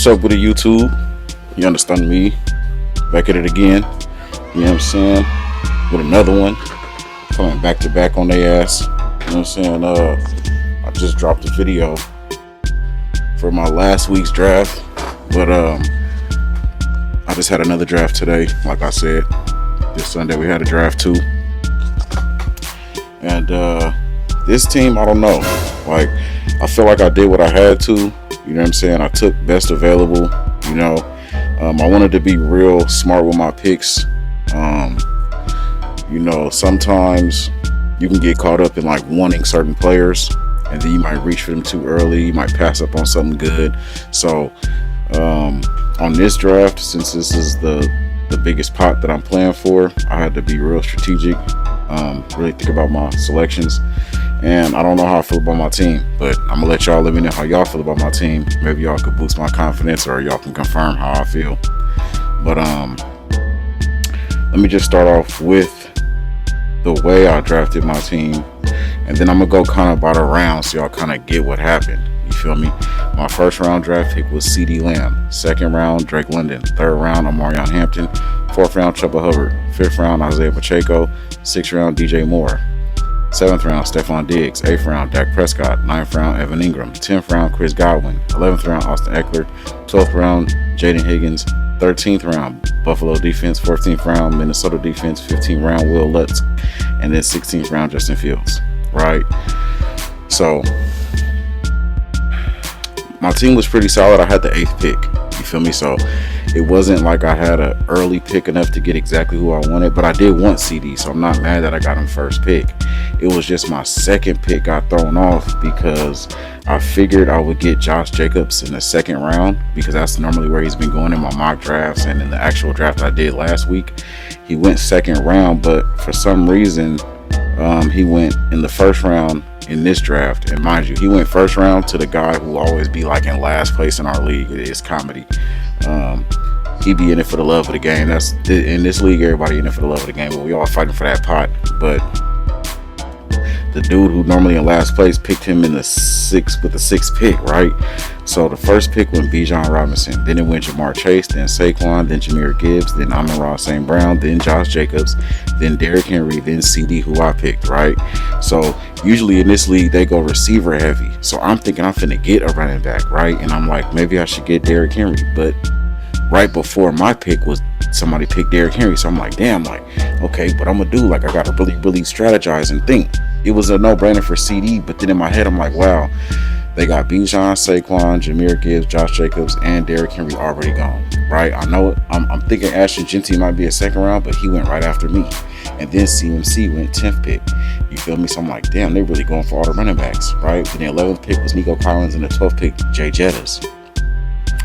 What's up with the YouTube? You understand me? Back at it again. You know what I'm saying? With another one. Coming back to back on their ass. You know what I'm saying? I just dropped a video for my last week's draft. But I just had another draft today. Like I said, this Sunday we had a draft too. And this team, I don't know. Like, I feel like I did what I had to. You know what I'm saying? I took best available. You know, I wanted to be real smart with my picks. You know, sometimes you can get caught up in like wanting certain players, and then you might reach for them too early. You might pass up on something good. So on this draft, since this is the biggest pot that I'm playing for, I had to be real strategic. Really think about my selections. And I don't know how I feel about my team, but I'm gonna let y'all let me know how y'all feel about my team. Maybe y'all could boost my confidence, or y'all can confirm how I feel. But let me just start off with the way I drafted my team, and then I'm gonna go kind of by the round so y'all kind of get what happened. You feel me? My first round draft pick was CD Lamb. Second round, Drake London. Third round, Omarion Hampton. Fourth round, Chuba Hubbard. Fifth round, Isaiah Pacheco. Sixth round, DJ Moore. 7th round, Stephon Diggs. 8th round, Dak Prescott. 9th round, Evan Ingram. 10th round, Chris Godwin. 11th round, Austin Eckler. 12th round, Jaden Higgins. 13th round, Buffalo defense. 14th round, Minnesota defense. 15th round, Will Lutz. And then 16th round, Justin Fields. Right? So, my team was pretty solid. I had the 8th pick. You feel me? So, it wasn't like I had an early pick enough to get exactly who I wanted, but I did want CD, so I'm not mad that I got him first pick. It was just my second pick got thrown off because I figured I would get Josh Jacobs in the second round, because that's normally where he's been going in my mock drafts and in the actual draft I did last week. He went second round, but for some reason he went in the first round in this draft. And mind you, he went first round to the guy who will always be like in last place in our league. It is comedy. He be in it for the love of the game. That's in this league, everybody in it for the love of the game, but we all fighting for that pot. But the dude who normally in last place picked him in the sixth with the 6th pick, right? So the first pick went Bijan Robinson, then it went Jamar Chase, then Saquon, then Jahmyr Gibbs, then Amon-Ra St. Brown, then Josh Jacobs, then Derrick Henry, then CD, who I picked, right? So usually in this league they go receiver heavy. So I'm thinking I'm finna get a running back, right? And I'm like, maybe I should get Derrick Henry, but right before my pick was somebody picked Derrick Henry. So I'm like, damn, like, okay, but I'm gonna do, like, I gotta really strategize and think. It was a no-brainer for CD, but then in my head I'm like, wow, they got Bijan, Saquon, Jahmyr Gibbs, Josh Jacobs, and Derrick Henry already gone, right? I know it. I'm thinking Ashton Genty might be a second round, but he went right after me. And then CMC went 10th pick. You feel me? So I'm like, damn, they're really going for all the running backs, right? Then the 11th pick was Nico Collins, and the 12th pick, Jay Jettas.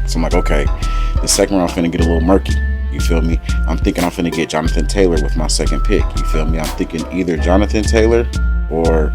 So I'm like, okay, the second round finna get a little murky. You feel me? I'm thinking I'm finna get Jonathan Taylor with my second pick. You feel me? I'm thinking either Jonathan Taylor, or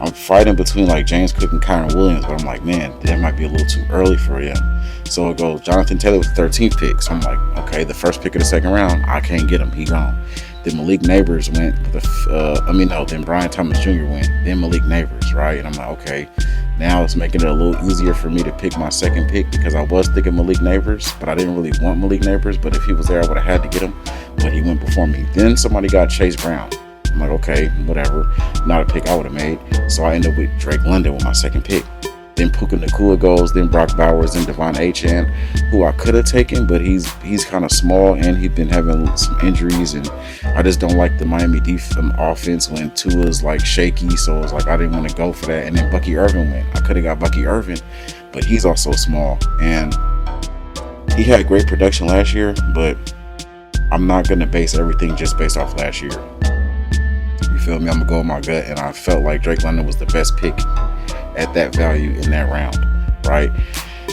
I'm fighting between like James Cook and Kyron Williams, but I'm like, man, that might be a little too early for him. So it goes Jonathan Taylor with the 13th pick. So I'm like, okay, the first pick of the second round, I can't get him. He gone. Then Malik Neighbors went with then Brian Thomas Jr. went. Then Malik Neighbors, right? And I'm like, okay, now it's making it a little easier for me to pick my second pick, because I was thinking Malik Neighbors, but I didn't really want Malik Neighbors. But if he was there, I would have had to get him. But he went before me. Then somebody got Chase Brown. I'm like, okay, whatever. Not a pick I would have made. So I ended up with Drake London with my second pick. Then Puka Nacua goes, then Brock Bowers, then Devon Achane, who I could have taken, but he's kind of small, and he's been having some injuries, and I just don't like the Miami offense when Tua's like shaky. So it was like I didn't want to go for that. And then Bucky Irvin went. I could have got Bucky Irvin, but he's also small, and he had great production last year, but I'm not going to base everything just based off last year. You feel me? I'm going to go with my gut, and I felt like Drake London was the best pick at that value in that round, right?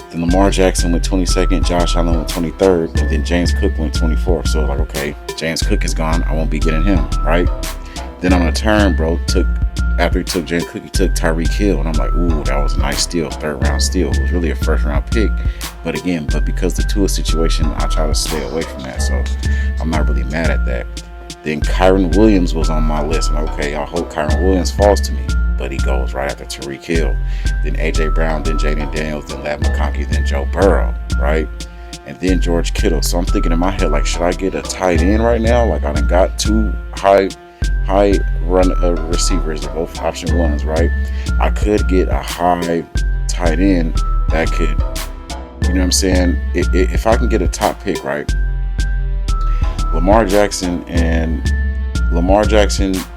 Then Lamar Jackson went 22nd, Josh Allen went 23rd, and then James Cook went 24th. So like, okay, James Cook is gone. I won't be getting him, right? Then on a turn, bro, after he took James Cook, he took Tyreek Hill, and I'm like, ooh, that was a nice steal, third round steal. It was really a first round pick, but because the Tua situation, I try to stay away from that. So I'm not really mad at that. Then Kyron Williams was on my list, and okay, I hope Kyron Williams falls to me. But he goes right after Tyreek Hill, then AJ Brown, then Jaden Daniels, then Ladd McConkey, then Joe Burrow. right? And then George Kittle. So I'm thinking in my head, like, should I get a tight end right now? Like, I done got two high run receivers, they're both option ones, right? I could get a high tight end that could, you know what I'm saying? If I can get a top pick, right? Lamar Jackson,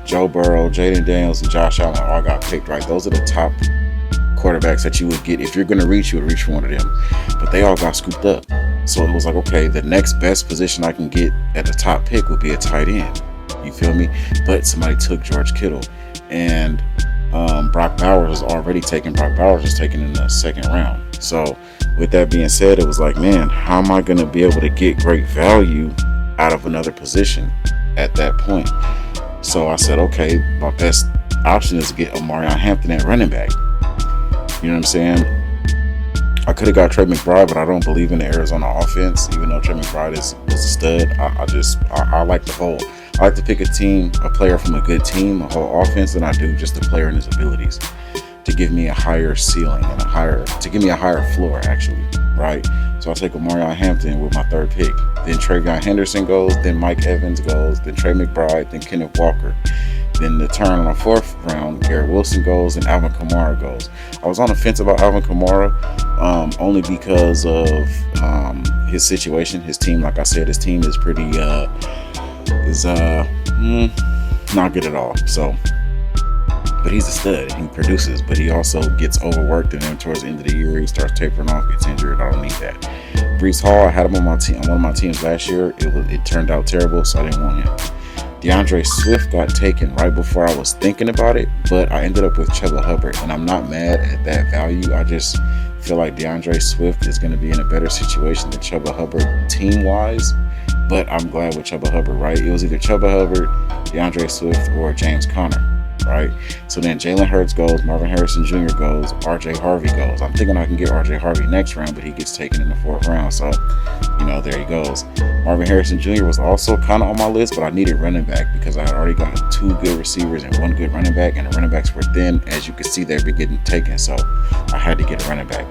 Joe Burrow, Jaden Daniels, and Josh Allen all got picked, right? Those are the top quarterbacks that you would get. If you're going to reach, you would reach for one of them. But they all got scooped up. So it was like, okay, the next best position I can get at the top pick would be a tight end. You feel me? But somebody took George Kittle. And Brock Bowers was already taken. Brock Bowers was taken in the second round. So with that being said, it was like, man, how am I going to be able to get great value out of another position at that point? So I said, okay, my best option is to get Omarion Hampton at running back. You know what I'm saying? I could have got Trey McBride, but I don't believe in the Arizona offense, even though Trey McBride is a stud. I like the whole. I like to pick a player from a good team, a whole offense, than I do just a player and his abilities to give me a higher ceiling and to give me a higher floor, actually, right? So I'll take Omarion Hampton with my third pick. Then Travion Henderson goes, then Mike Evans goes, then Trey McBride, then Kenneth Walker. Then the turn on the fourth round, Garrett Wilson goes and Alvin Kamara goes. I was on the fence about Alvin Kamara only because of his situation, his team. Like I said, his team is pretty not good at all. So, but he's a stud. He produces, but he also gets overworked, and then towards the end of the year, he starts tapering off, gets injured. I don't need that. Breece Hall, I had him on my team, on one of my teams last year. It turned out terrible, so I didn't want him. DeAndre Swift got taken right before I was thinking about it, but I ended up with Chuba Hubbard, and I'm not mad at that value. I just feel like DeAndre Swift is going to be in a better situation than Chuba Hubbard team-wise, but I'm glad with Chuba Hubbard, right? It was either Chuba Hubbard, DeAndre Swift, or James Conner, right? So then Jalen Hurts goes, Marvin Harrison Jr. goes, RJ Harvey goes. I'm thinking I can get RJ Harvey next round, but he gets taken in the fourth round, so, there he goes. Marvin Harrison Jr. was also kind of on my list, but I needed running back because I had already got two good receivers and one good running back, and the running backs were thin. As you can see, they've been getting taken, so I had to get a running back.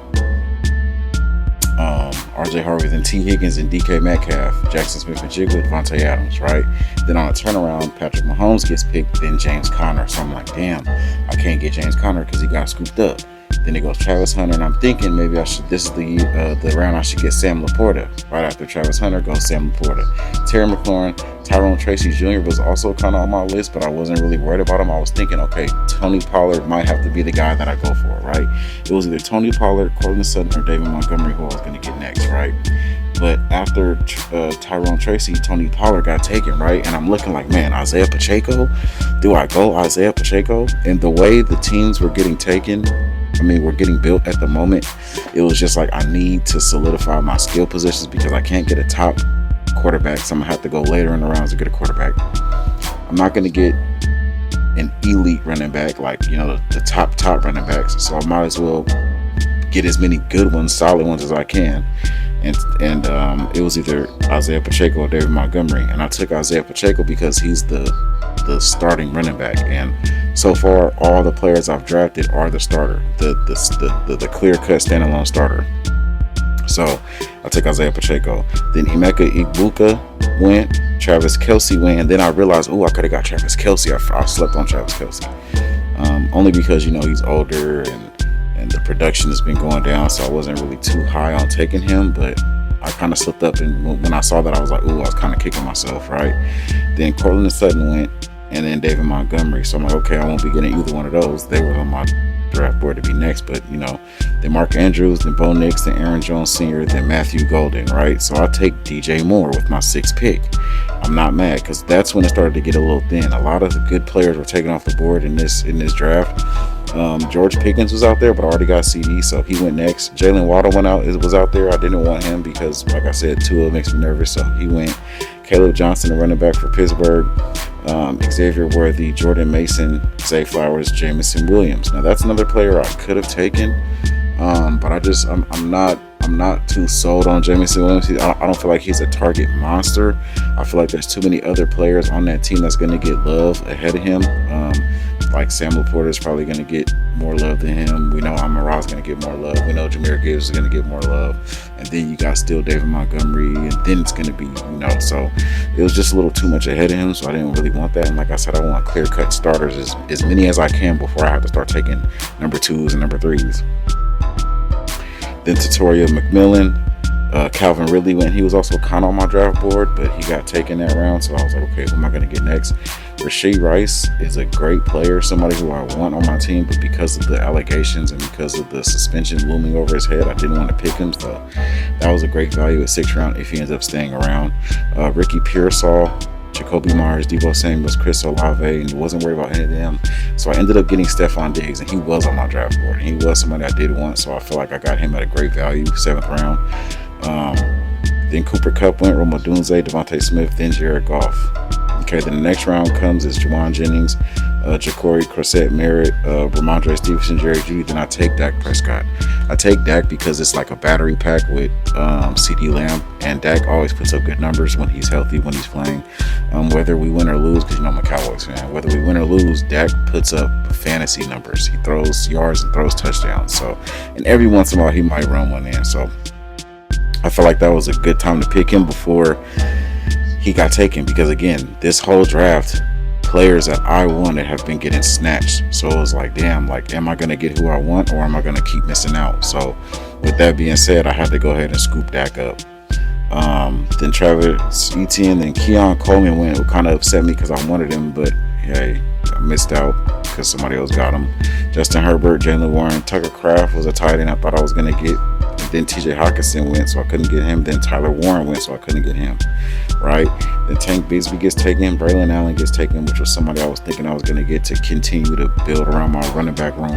RJ Harvey, then T. Higgins and DK Metcalf, Jackson Smith-Njigba, Devontae Adams, right? Then on a turnaround, Patrick Mahomes gets picked, then James Conner. So I'm like, damn, I can't get James Conner because he got scooped up. Then it goes Travis Hunter, and I'm thinking maybe this is the round I should get Sam Laporta. Right after Travis Hunter goes Sam Laporta. Terry McLaurin, Tyrone Tracy Jr. was also kind of on my list, but I wasn't really worried about him. I was thinking, okay, Tony Pollard might have to be the guy that I go for, right? It was either Tony Pollard, Courtland Sutton, or David Montgomery who I was going to get next, right? But after Tyrone Tracy, Tony Pollard got taken, right? And I'm looking like, man, Isaiah Pacheco? Do I go Isaiah Pacheco? And the way the teams were getting taken, we're getting built at the moment, it was just like, I need to solidify my skill positions because I can't get a top quarterback, so I'm going to have to go later in the rounds to get a quarterback. I'm not going to get an elite running back, like, the top running backs, so I might as well get as many good ones, solid ones as I can. And it was either Isaiah Pacheco or David Montgomery, and I took Isaiah Pacheco because he's the starting running back, and so far all the players I've drafted are the starter, the clear-cut standalone starter. So I took Isaiah Pacheco. Then Emeka Egbuka went, Travis Kelce went, and then I realized, I could have got Travis Kelce. I slept on Travis Kelce, only because he's older and the production has been going down, so I wasn't really too high on taking him, but I kind of slipped up, and when I saw that, I was like, I was kind of kicking myself, right? Then Courtland Sutton went, and then David Montgomery. So I'm like, okay, I won't be getting either one of those. They were on my draft board to be next, but then Mark Andrews, then Bo Nix, then Aaron Jones Sr., then Matthew Golden, right? So I'll take DJ Moore with my sixth pick. I'm not mad because that's when it started to get a little thin. A lot of the good players were taken off the board in this draft. George Pickens was out there, but I already got CD, so he went next. Jalen Waddle was out there. I didn't want him because, like I said, Tua makes me nervous, so he went. Caleb Johnson, a running back for Pittsburgh. Xavier Worthy, Jordan Mason, Zay Flowers, Jamison Williams. Now that's another player I could have taken, but I'm not too sold on Jamison Williams. I don't feel like he's a target monster. I feel like there's too many other players on that team that's going to get love ahead of him. Like Sam Laporta is probably going to get more love than him. We know Amon-Ra is going to get more love. We know Jahmyr Gibbs is going to get more love. And then you got still David Montgomery, and then it's going to be, so it was just a little too much ahead of him, so I didn't really want that. And like I said, I want clear-cut starters, as many as I can before I have to start taking number 2s and number 3s. Then Tatoria McMillan. Calvin Ridley went. He was also kind of on my draft board, but he got taken that round, so I was like, okay, who am I going to get next? Rashee Rice is a great player, somebody who I want on my team, but because of the allegations and because of the suspension looming over his head, I didn't want to pick him, so that was a great value at 6th round if he ends up staying around. Ricky Pearsall, Jacoby Myers, Deebo Samuels, Chris Olave, and wasn't worried about any of them. So I ended up getting Stephon Diggs, and he was on my draft board. He was somebody I did want, so I feel like I got him at a great value, 7th round. Then Cooper Kupp went, Rome Odunze, Devontae Smith, then Jared Goff. Okay, then the next round comes is Juwan Jennings, Ja'Cory Crissett Merritt, Ramondre Stevenson, Jerry Jeudy. Then I take Dak Prescott. I take Dak because it's like a battery pack with CeeDee Lamb, and Dak always puts up good numbers when he's healthy, when he's playing. Whether we win or lose, because I'm a Cowboys fan, whether we win or lose, Dak puts up fantasy numbers. He throws yards and throws touchdowns. So, and every once in a while he might run one in. So I feel like that was a good time to pick him before he got taken, because again, this whole draft, players that I wanted have been getting snatched. So it was like, damn, like, am I going to get who I want, or am I going to keep missing out? So with that being said, I had to go ahead and scoop Dak up. Then Travis Etienne, then Keon Coleman went. It kind of upset me because I wanted him, but hey, I missed out because somebody else got him. Justin Herbert, Jalen Warren, Tucker Kraft was a tight end I thought I was going to get. And then TJ Hawkinson went, so I couldn't get him. Then Tyler Warren went, so I couldn't get him. Right? Then Tank Bigsby gets taken. Braylon Allen gets taken, which was somebody I was thinking I was going to get to continue to build around my running back room.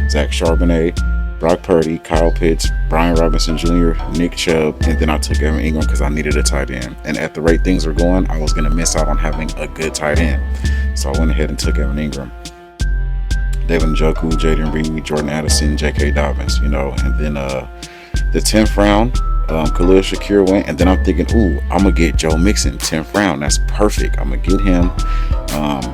Zach Charbonnet, Brock Purdy, Kyle Pitts, Brian Robinson Jr., Nick Chubb, and then I took Evan Ingram because I needed a tight end. And at the rate things were going, I was going to miss out on having a good tight end. So I went ahead and took Evan Ingram. David Njoku, Jaden Reed, Jordan Addison, J.K. Dobbins, and then the 10th round, Khalil Shakir went, and then I'm thinking, ooh, I'm going to get Joe Mixon, 10th round. That's perfect. I'm going to get him.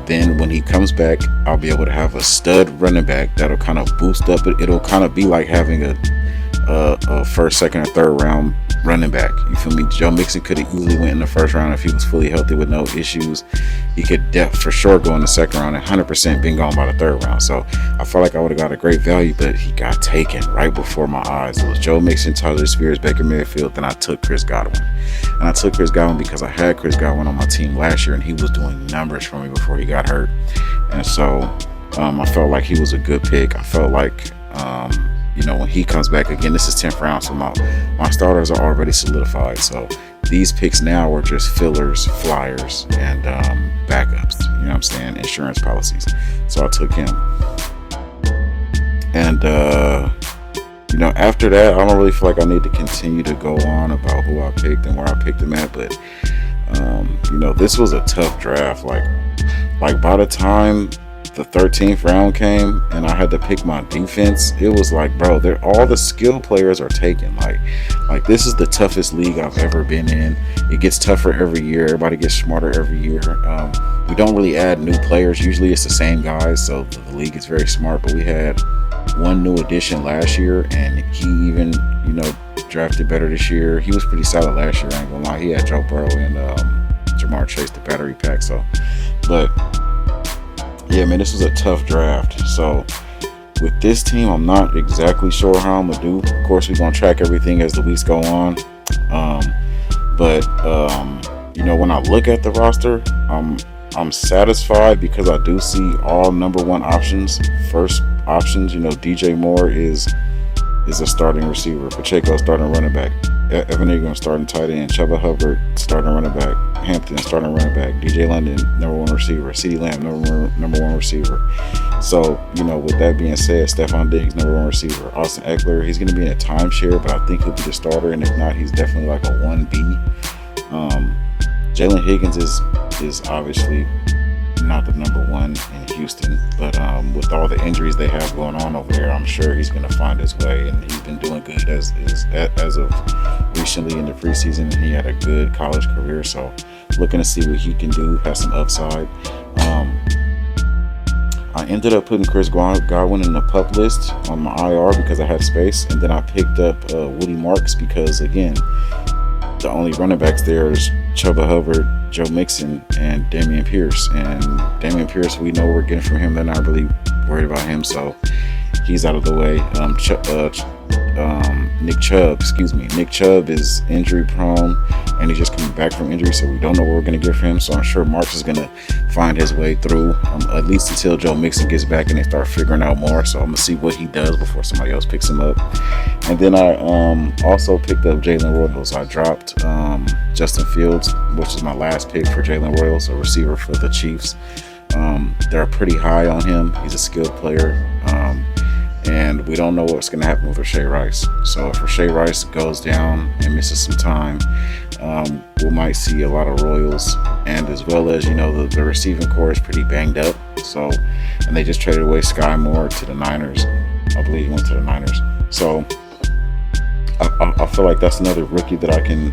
Then when he comes back, I'll be able to have a stud running back that'll kind of boost up. It'll kind of be like having a first, second, or third round running back. You feel me? Joe Mixon could have easily went in the first round if he was fully healthy with no issues. He could for sure go in the second round and 100% been gone by the third round. So I felt like I would have got a great value, but he got taken right before my eyes. It was Joe Mixon, Tyler Spears, Baker Mayfield. Then I took Chris Godwin. And I took Chris Godwin because I had Chris Godwin on my team last year, and he was doing numbers for me before he got hurt. And so I felt like he was a good pick. I felt like when he comes back again, this is 10th round, so my starters are already solidified. So these picks now are just fillers, flyers, and backups. You know what I'm saying? Insurance policies. So I took him. And after that, I don't really feel like I need to continue to go on about who I picked and where I picked him at. But this was a tough draft. Like by the time the 13th round came and I had to pick my defense, it was like, bro, all the skill players are taken. Like this is the toughest league I've ever been in. It gets tougher every year. Everybody gets smarter every year. We don't really add new players. Usually it's the same guys, so the league is very smart. But we had one new addition last year, and he even drafted better this year. He was pretty solid last year, I ain't gonna lie. He had Joe Burrow and Jamar Chase, the battery pack. So, but yeah, man, this was a tough draft. So with this team, I'm not exactly sure how I'm gonna do. Of course, we're gonna track everything as the weeks go on. But when I look at the roster, I'm satisfied because I do see all number one options. First options, DJ Moore is a starting receiver. Pacheco starting running back. Evan Ingram starting tight end. Chuba Hubbard starting running back. Hampton starting running back. DJ London number one receiver. CeeDee Lamb number one receiver. So with that being said, Stephon Diggs number one receiver. Austin Eckler, he's going to be in a timeshare, but I think he'll be the starter, and if not, he's definitely like a 1B. Jalen Higgins is obviously not the number one in Houston, but with all the injuries they have going on over there, I'm sure he's going to find his way, and he's been doing good as of recently in the preseason, and he had a good college career. So looking to see what he can do, have some upside. I ended up putting Chris Godwin in the pup list on my IR because I had space, and then I picked up Woody Marks because, again, the only running backs there is Chuba Hubbard, Joe Mixon, and Dameon Pierce. And Dameon Pierce, we know we're getting from him. They're not really worried about him, so he's out of the way. Nick Chubb is injury prone, and he's just coming back from injury, so we don't know what we're going to get from him. So I'm sure Marks is going to find his way through, at least until Joe Mixon gets back and they start figuring out more. So I'm going to see what he does before somebody else picks him up. And then I also picked up Jalen Royals. I dropped Justin Fields, which is my last pick for Jalen Royals, a receiver for the Chiefs. They're pretty high on him. He's a skilled player. And we don't know what's going to happen with Rashee Rice. So if Rashee Rice goes down and misses some time, we might see a lot of Royals. And as well as, the receiving core is pretty banged up. So, and they just traded away Sky Moore to the Niners. I believe he went to the Niners. So I feel like that's another rookie that I can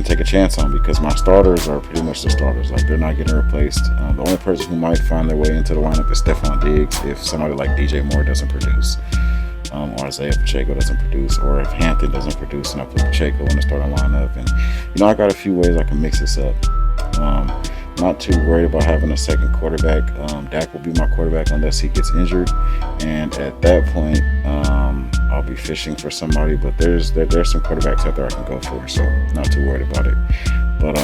take a chance on, because my starters are pretty much the starters. Like, they're not getting replaced. The only person who might find their way into the lineup is Stephon Diggs if somebody like DJ Moore doesn't produce, or Isaiah Pacheco doesn't produce, or if Hampton doesn't produce and I put Pacheco in the starting lineup. And I got a few ways I can mix this up. Not too worried about having a second quarterback. Dak will be my quarterback unless he gets injured, and at that point I'll be fishing for somebody. But there's some quarterbacks out there I can go for, so not too worried about it. But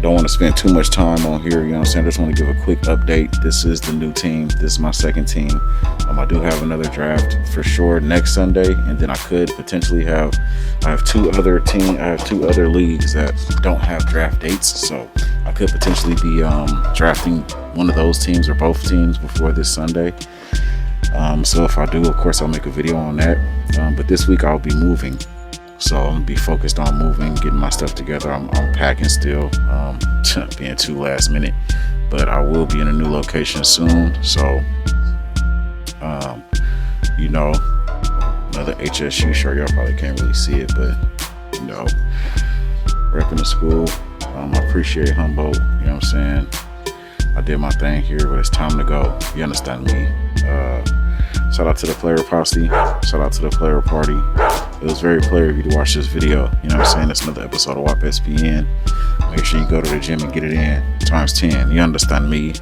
don't want to spend too much time on here, I just want to give a quick update. This is the new team. This is my second team. I do have another draft for sure next Sunday, and then I could potentially I have two other leagues that don't have draft dates, so I could potentially be drafting one of those teams or both teams before this Sunday. So if I do, of course, I'll make a video on that. But this week I'll be moving. So I'm gonna be focused on moving, getting my stuff together. I'm packing still, being too last minute, but I will be in a new location soon. So, another HSU shirt. Y'all probably can't really see it, but repping the school. I appreciate Humboldt. You know what I'm saying? I did my thing here, but it's time to go. You understand me? Shout out to the player posse. Shout out to the player party. It was very player of you to watch this video. You know what I'm saying? It's another episode of WopSPN. Make sure you go to the gym and get it in times 10. You understand me?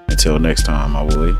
Until next time, my boy.